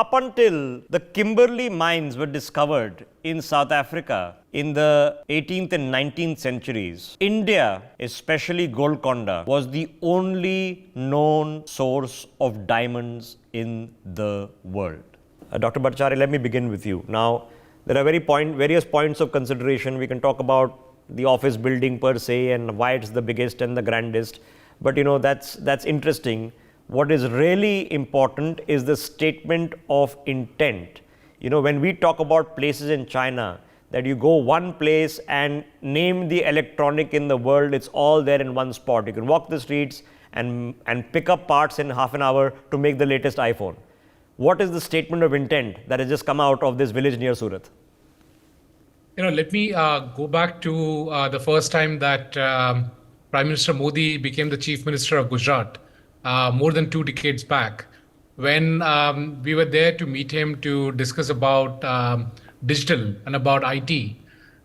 up until the Kimberley mines were discovered in South Africa in the 18th and 19th centuries, India, especially Golconda, was the only known source of diamonds in the world. Dr. Bhattacharya, let me begin with you. Now, there are various points of consideration. We can talk about the office building per se and why it's the biggest and the grandest. But that's interesting. What is really important is the statement of intent. When we talk about places in China, that you go one place and name the electronic in the world, it's all there in one spot. You can walk the streets and pick up parts in half an hour to make the latest iPhone. What is the statement of intent that has just come out of this village near Surat? Let me go back to the first time that Prime Minister Modi became the Chief Minister of Gujarat more than 2 decades back, when we were there to meet him to discuss about digital and about IT.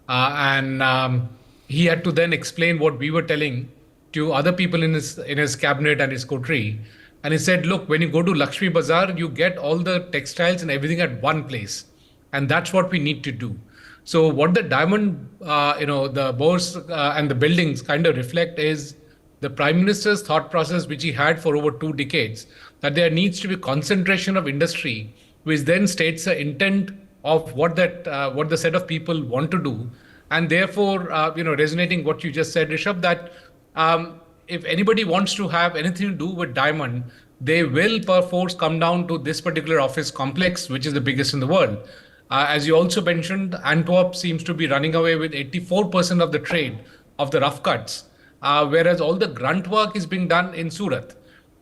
And he had to then explain what we were telling to other people in his cabinet and his coterie. And he said, look, when you go to Lakshmi Bazaar, you get all the textiles and everything at one place. And that's what we need to do. So what the Diamond, the Bourse and the buildings kind of reflect is the Prime Minister's thought process, which he had for over 2 decades, that there needs to be concentration of industry, which then states the intent of what the set of people want to do. And therefore, resonating what you just said, Rishabh, that if anybody wants to have anything to do with Diamond, they will perforce come down to this particular office complex, which is the biggest in the world. As you also mentioned, Antwerp seems to be running away with 84% of the trade of the rough cuts, whereas all the grunt work is being done in Surat.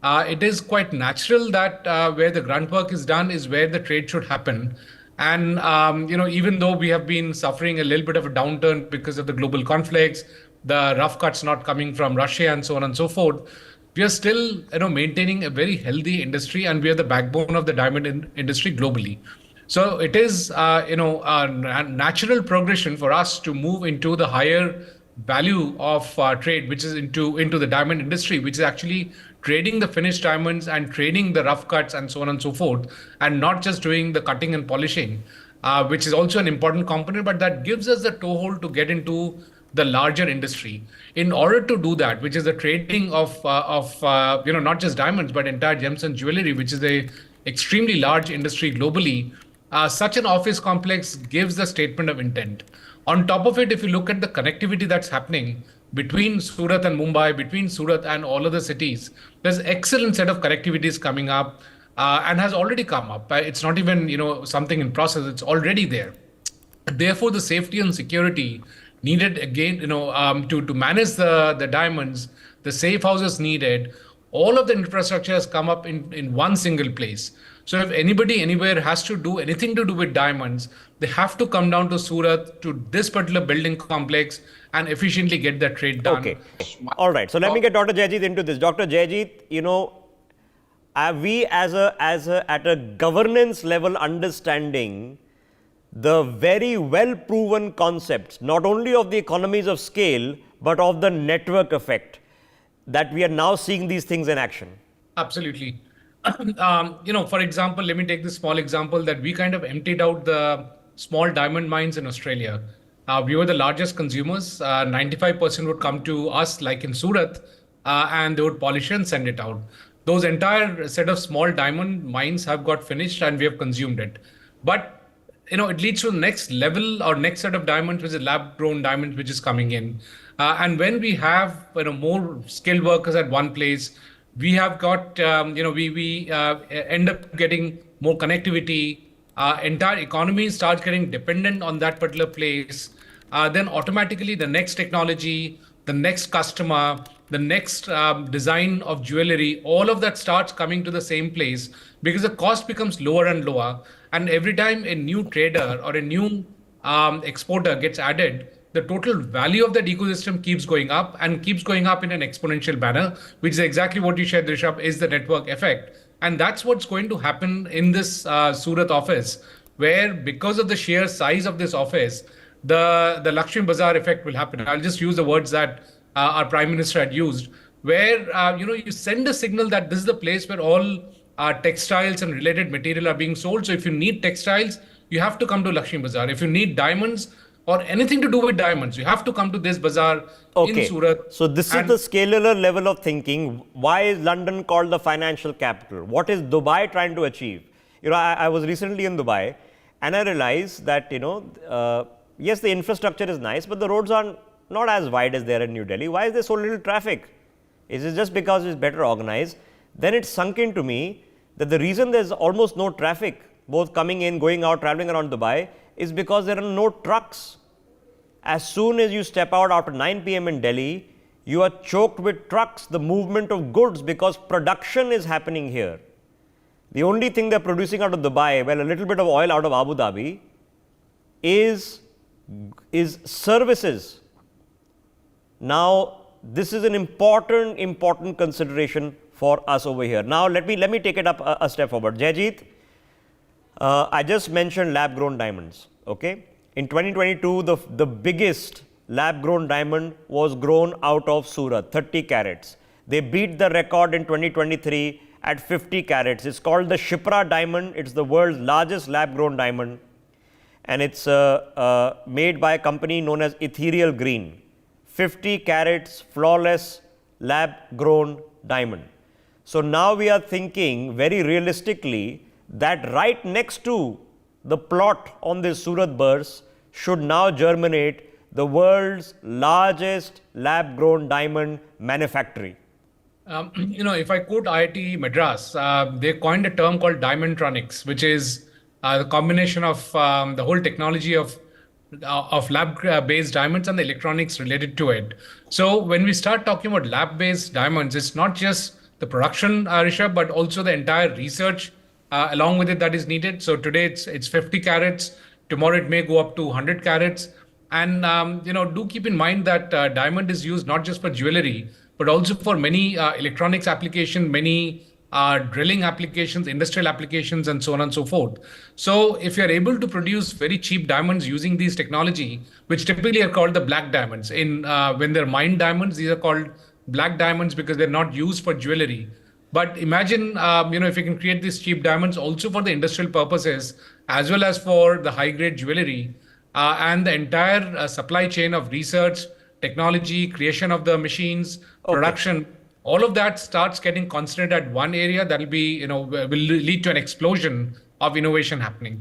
It is quite natural that where the grunt work is done is where the trade should happen. And, even though we have been suffering a little bit of a downturn because of the global conflicts, the rough cuts not coming from Russia and so on and so forth, we are still, maintaining a very healthy industry, and we are the backbone of the diamond industry globally. So it is, a natural progression for us to move into the higher value of trade, which is into the diamond industry, which is actually trading the finished diamonds and trading the rough cuts and so on and so forth, and not just doing the cutting and polishing, which is also an important component, but that gives us the toehold to get into the larger industry. In order to do that, which is the trading of not just diamonds, but entire gems and jewelry, which is a extremely large industry globally, such an office complex gives the statement of intent. On top of it, if you look at the connectivity that's happening between Surat and Mumbai, between Surat and all other cities, there's excellent set of connectivities coming up and has already come up. It's not even something in process, it's already there. Therefore, the safety and security needed again, to manage the diamonds, the safe houses needed, all of the infrastructure has come up in one single place. So if anybody anywhere has to do anything to do with diamonds, they have to come down to Surat, to this particular building complex, and efficiently get that trade done. Okay. All right. So let me get Dr. Jaijit into this. Dr. Jaijit, we at a governance level understanding the very well proven concepts, not only of the economies of scale, but of the network effect, that we are now seeing these things in action. Absolutely. For example, let me take this small example that we kind of emptied out the small diamond mines in Australia. We were the largest consumers. 95% would come to us, like in Surat, and they would polish and send it out. Those entire set of small diamond mines have got finished and we have consumed it. But it leads to the next level or next set of diamonds, which is lab-grown diamonds, which is coming in. And when we have more skilled workers at one place, we have got, we end up getting more connectivity. Entire economy starts getting dependent on that particular place. Then automatically the next technology, the next customer, the next design of jewelry, all of that starts coming to the same place because the cost becomes lower and lower. And every time a new trader or a new exporter gets added, the total value of that ecosystem keeps going up and keeps going up in an exponential manner, which is exactly what you shared, Rishabh, is the network effect. And that's what's going to happen in this Surat office, where because of the sheer size of this office, the Lakshmi Bazaar effect will happen. I'll just use the words that our Prime Minister had used, where you send a signal that this is the place where all textiles and related material are being sold. So if you need textiles, you have to come to Lakshmi Bazaar. If you need diamonds or anything to do with diamonds, you have to come to this bazaar in Surat. So this is the scalar level of thinking. Why is London called the financial capital? What is Dubai trying to achieve? I was recently in Dubai and I realized that, yes, the infrastructure is nice, but the roads are not as wide as there in New Delhi. Why is there so little traffic? Is it just because it's better organized? Then it sunk into me that the reason there's almost no traffic, both coming in, going out, traveling around Dubai, is because there are no trucks. As soon as you step out after 9 p.m. in Delhi, you are choked with trucks, the movement of goods, because production is happening here. The only thing they're producing out of Dubai, well, a little bit of oil out of Abu Dhabi, is services. Now, this is an important consideration for us over here. Now, let me take it up a step forward. Jaijit, I just mentioned lab-grown diamonds. Okay, in 2022, the biggest lab-grown diamond was grown out of Surat, 30 carats. They beat the record in 2023 at 50 carats. It's called the Shipra diamond. It's the world's largest lab-grown diamond, and it's made by a company known as Ethereal Green. 50 carats, flawless, lab-grown diamond. So now we are thinking very realistically that right next to the plot on this Surat Bourse should now germinate the world's largest lab-grown diamond manufactory. If I quote IIT Madras, they coined a term called Diamondtronics, which is the combination of the whole technology of lab-based diamonds and the electronics related to it. So when we start talking about lab-based diamonds, it's not just the production, Rishabh, but also the entire research along with it that is needed. So today it's 50 carats. Tomorrow it may go up to 100 carats. And do keep in mind that diamond is used not just for jewelry, but also for many electronics applications, many drilling applications, industrial applications, and so on and so forth. So if you're able to produce very cheap diamonds using these technology, which typically are called the black diamonds, when they're mined diamonds, these are called black diamonds because they're not used for jewelry. But imagine, if you can create these cheap diamonds also for the industrial purposes, as well as for the high-grade jewelry, and the entire supply chain of research, technology, creation of the machines, production, all of that starts getting concentrated at one area that will lead to an explosion of innovation happening.